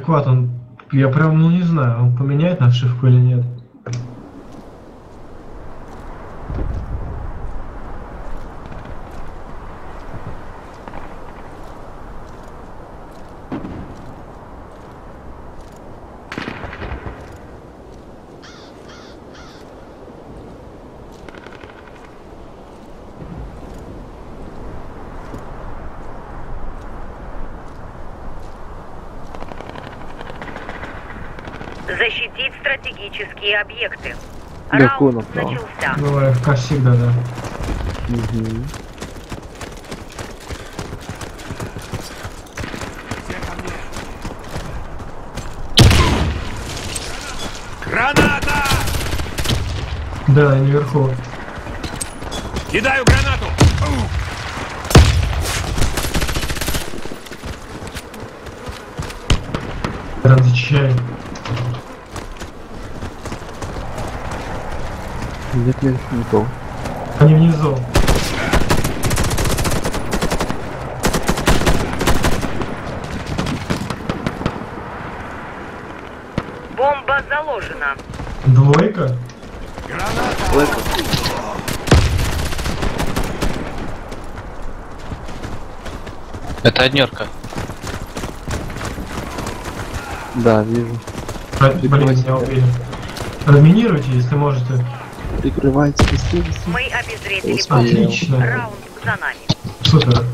неадекват, он... Я прям, ну не знаю, он поменяет нашивку или нет. Защитить стратегические объекты. Легко Раунд напал. начался. Давай, как всегда, да. Угу. Граната! Да, они вверху. Кидаю гранату! Прям зачищай. Нет, не то. Они внизу. Бомба заложена. Двойка? Граната! Это однерка. Да, вижу. Блин, меня убили. Разминируйте, если можете. Прикрывайте, быстрее, быстрее. Мы обезвредили Успел. бомбу. Отлично. Раунд за нами. Супер.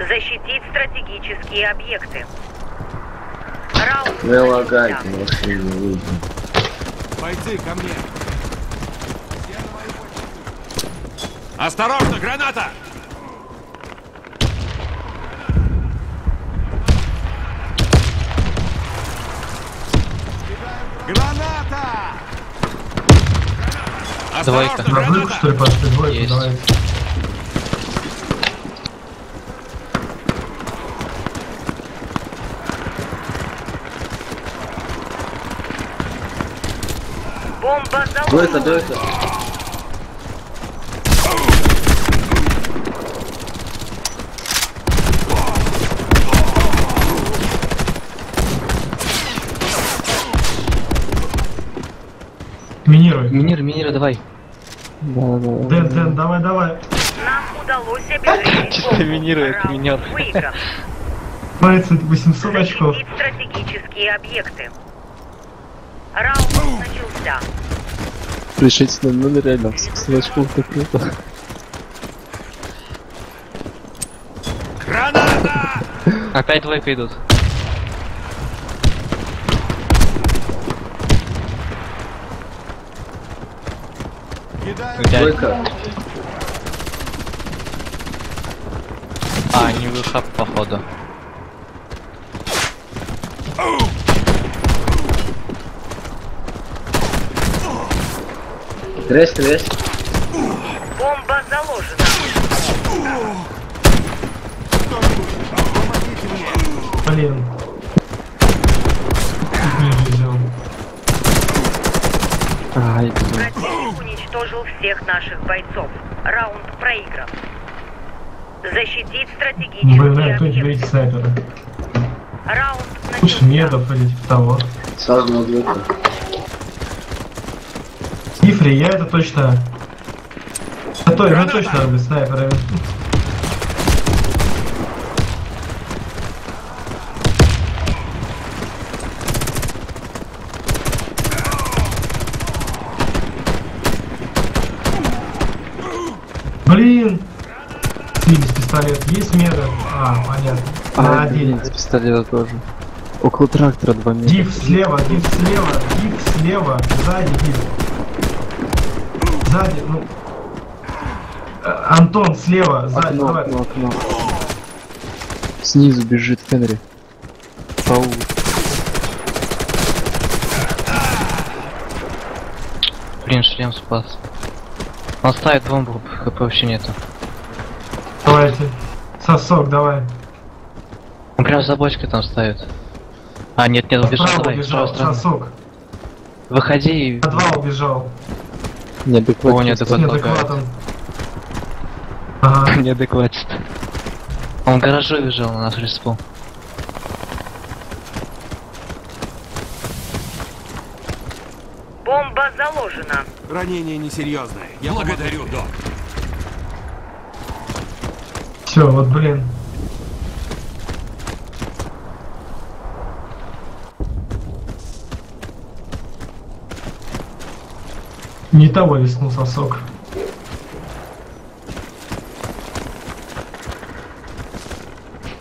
Защитить стратегические объекты. Раунд Не лагайте, начался. машину выйдем. Бойцы, ко мне! Осторожно, граната! Граната! Двойка. Осторожно, На двойку, граната! что ли, пошли? Двойку, Есть. давайте. Бомба Двойка, заложена. двойка. Минируй. Минир, давай. Да. Дэн, давай. Нам удалось обезвредить Чисто бомбу. минирует Раунд минер. выигран. Смотрится 800 очков. Защитить стратегические объекты. Раунд начался. Решительно, ну реально, с очков так круто. Граната! Опять двойка идут. Кидаю Дядь. Двойка. А, они в хаб, походу. Тресь. Бомба заложена. Блин. Чуть ниже взял. Ай, блин. Противник уничтожил всех наших бойцов. Раунд проигран. Защитить стратегические Блин, кто объекты. берите снайпера? Раунд Лучше начался. медов или типа того. Сразу на двойку. Ифри, я это точно... Я точно надо быть снайперами. Блин! Есть пистолет, есть меда. А, понятно. А, Один. блин, с пистолета тоже. Около трактора 2 метра. Див слева, сзади див. Сзади, ну... Антон, слева, сзади, Окно, давай. окно. Снизу бежит Хенри. Паук. Блин, шлем спас. Он ставит бомбу, хп вообще нету. Давайте. Сосок, давай. Он прям за бочкой там ставит. А, нет, убежал, Справа давай, с убежал, правой стороны. сосок. Выходи и... На 2 убежал. Неадекватно. О, неадекват. С неадекватом. Ага. Не, адекватит. Он в гараже убежал, на нас респал. заложена. Ранение несерьезное. Я благодарю, док. Все, вот блин. Не того лиснул сосок.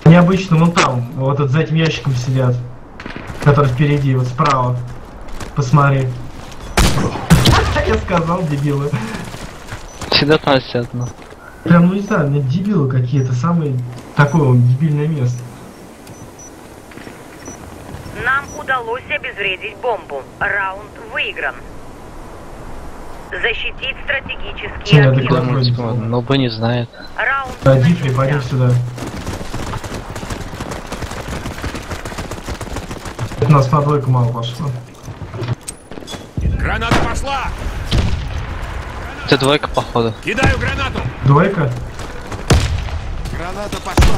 Они обычно вон там, вот за этим ящиком сидят, который впереди, вот справа. Посмотри. Я сказал, дебилы. Всегда там сидят, ну. Прям, ну не знаю, мне дебилы какие-то, самое такое вот дебильное место. Нам удалось обезвредить бомбу. Раунд выигран. Защитить стратегические Синяя объекты. такая. Ну, типа, но бы не знает. Раунд Дифри, пойдем начался. сюда. У нас на двойку мало пошло. Граната пошла! Ты двойка, походу. Кидаю гранату! Двойка? Граната пошла!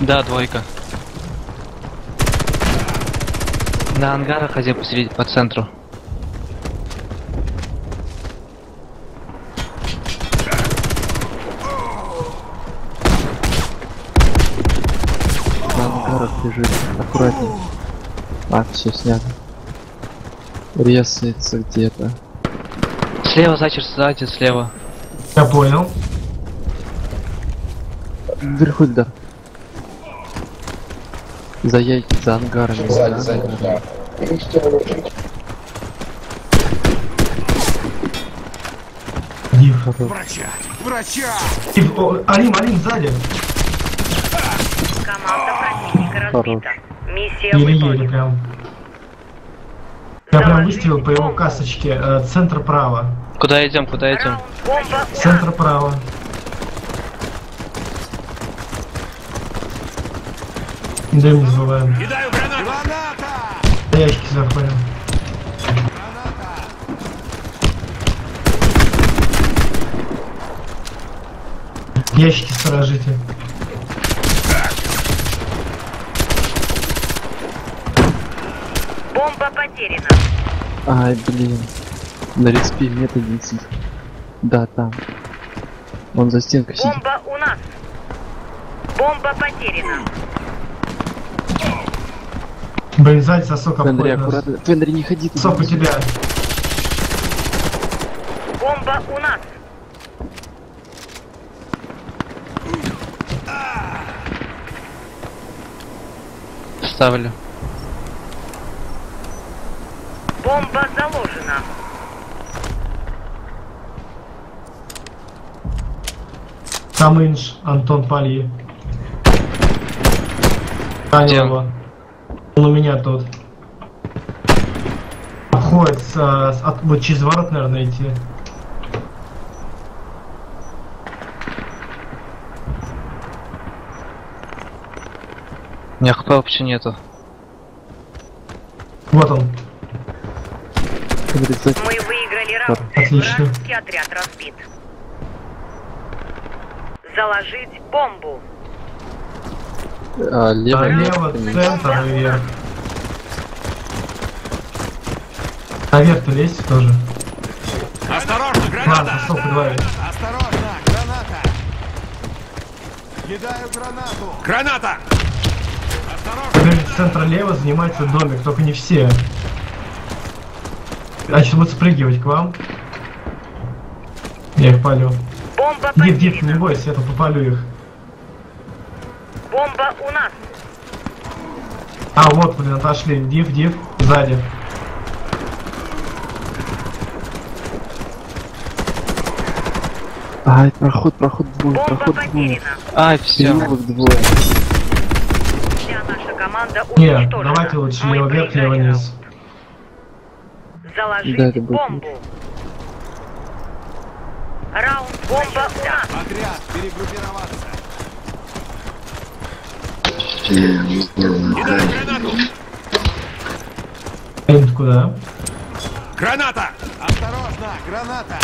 Да, двойка. На ангарах, где посередине, по центру. На ангарах лежит. Аккуратней. А, все снято. Резается где-то. Слева, зачер, сзади, слева. Я понял. Вверху, да. За яйки, за ангарами. Да. Диф. Врача! Врача! Диф, Алим, сзади. Команда противника разбита. Миссия Еле-еле выполнена. прям. Я прям Заложить выстрелил по его бомбу. касочке. Центр право. Куда идем, куда идем? Раунд бомба Центр право. Дым не забываем. Кидаю гранату! Граната! Ящики заходим. Граната! Ящики сторожите. Бомба потеряна. Ай, блин. На респе метод висит. Да, там. Он за стенкой сидит. Бомба у нас. Бомба потеряна. Блин, сзади сосок Фендри, обходит нас. аккуратно. Фендри, не ходи. ты Сосок у не- тебя. Бомба у нас. Ставлю. Бомба заложена. Там инж, Антон Пальи. Ранил Где он? его. Он у меня тут. Обходит вот через ворот, наверное, идти. У меня хп вообще нету. Вот он. Фендри, сзади. Мы выиграли раунд. Отлично. Вражеский отряд разбит. Заложить бомбу. А, лево. Лево, Фендри. центр и вверх. Наверх ты лезть тоже. Осторожно, На, граната! сосок прибавить. Осторожно, граната! Кидаю гранату! Граната! Осторожно! Теперь с центра лево занимается домик, только не все. Значит, будут спрыгивать к вам. Я их палю. Бомба Див, не потеряна. бойся, я тут попалю их. Бомба у нас. А, вот, блин, отошли. Див, сзади. Ай, проход двое, Бомба проход двое. потеряна. Ай, все. Переулок двое. Вся наша команда Не, уничтожена. давайте лучше Мы лево вверх, лево проиграли вниз. раунд. Заложить Да, это будет бомбу. Раунд бомба у нас. Отряд, перегруппироваться! Кидаю гранату! Куда? Граната! Осторожно, граната!